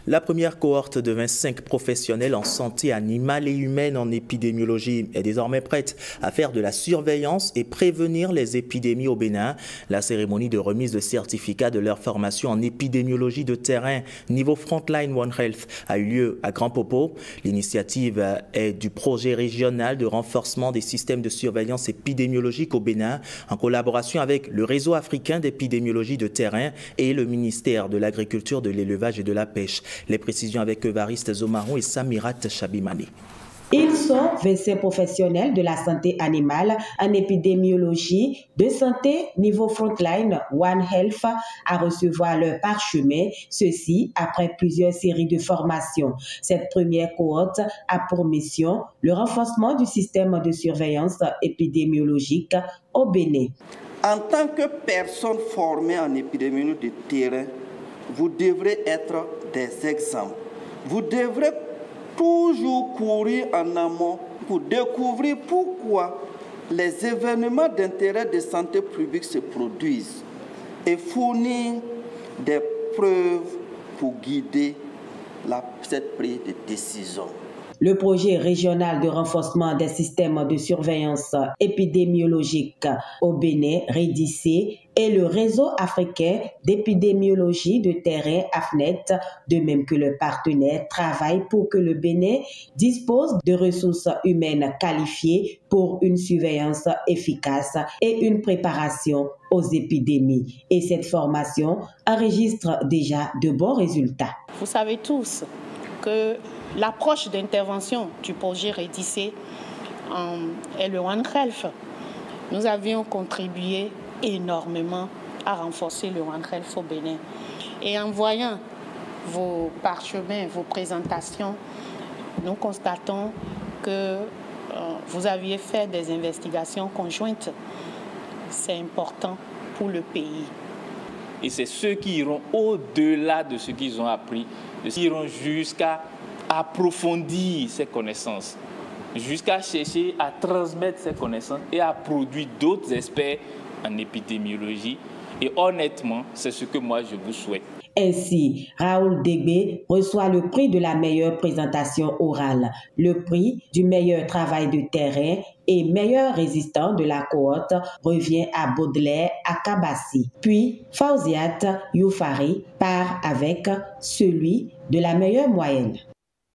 La première cohorte de 25 professionnels en santé animale et humaine en épidémiologie est désormais prête à faire de la surveillance et prévenir les épidémies au Bénin. La cérémonie de remise de certificat de leur formation en épidémiologie de terrain niveau Frontline One Health a eu lieu à Grand Popo. L'initiative est du projet régional de renforcement des systèmes de surveillance épidémiologique au Bénin en collaboration avec le réseau africain d'épidémiologie de terrain et le ministère de l'Agriculture, de l'Élevage et de la Pêche. Les précisions avec Evariste Zomaron et Samirat Chabimani. Ils sont 25 professionnels de la santé animale en épidémiologie de santé niveau Frontline One Health à recevoir leur parchemin, ceci après plusieurs séries de formations. Cette première cohorte a pour mission le renforcement du système de surveillance épidémiologique au Bénin. En tant que personne formée en épidémiologie de terrain, vous devrez être des exemples. Vous devrez toujours courir en amont pour découvrir pourquoi les événements d'intérêt de santé publique se produisent et fournir des preuves pour guider cette prise de décision. Le projet régional de renforcement des systèmes de surveillance épidémiologique au Bénin, REDICE, et le réseau africain d'épidémiologie de terrain, AFNET, de même que le partenaire, travaillent pour que le Bénin dispose de ressources humaines qualifiées pour une surveillance efficace et une préparation aux épidémies. Et cette formation enregistre déjà de bons résultats. Vous savez tous que l'approche d'intervention du projet REDICE est le One Health. Nous avions contribué énormément à renforcer le One Health au Bénin. Et en voyant vos parchemins, vos présentations, nous constatons que vous aviez fait des investigations conjointes. C'est important pour le pays. Et c'est ceux qui iront au-delà de ce qu'ils ont appris, qui iront jusqu'à approfondir ces connaissances, jusqu'à chercher à transmettre ces connaissances et à produire d'autres experts en épidémiologie. Et honnêtement, c'est ce que moi je vous souhaite. Ainsi, Raoul Degbe reçoit le prix de la meilleure présentation orale, le prix du meilleur travail de terrain et meilleur résistant de la cohorte revient à Baudelaire Akabassi. Puis, Fauziat Youfari part avec celui de la meilleure moyenne.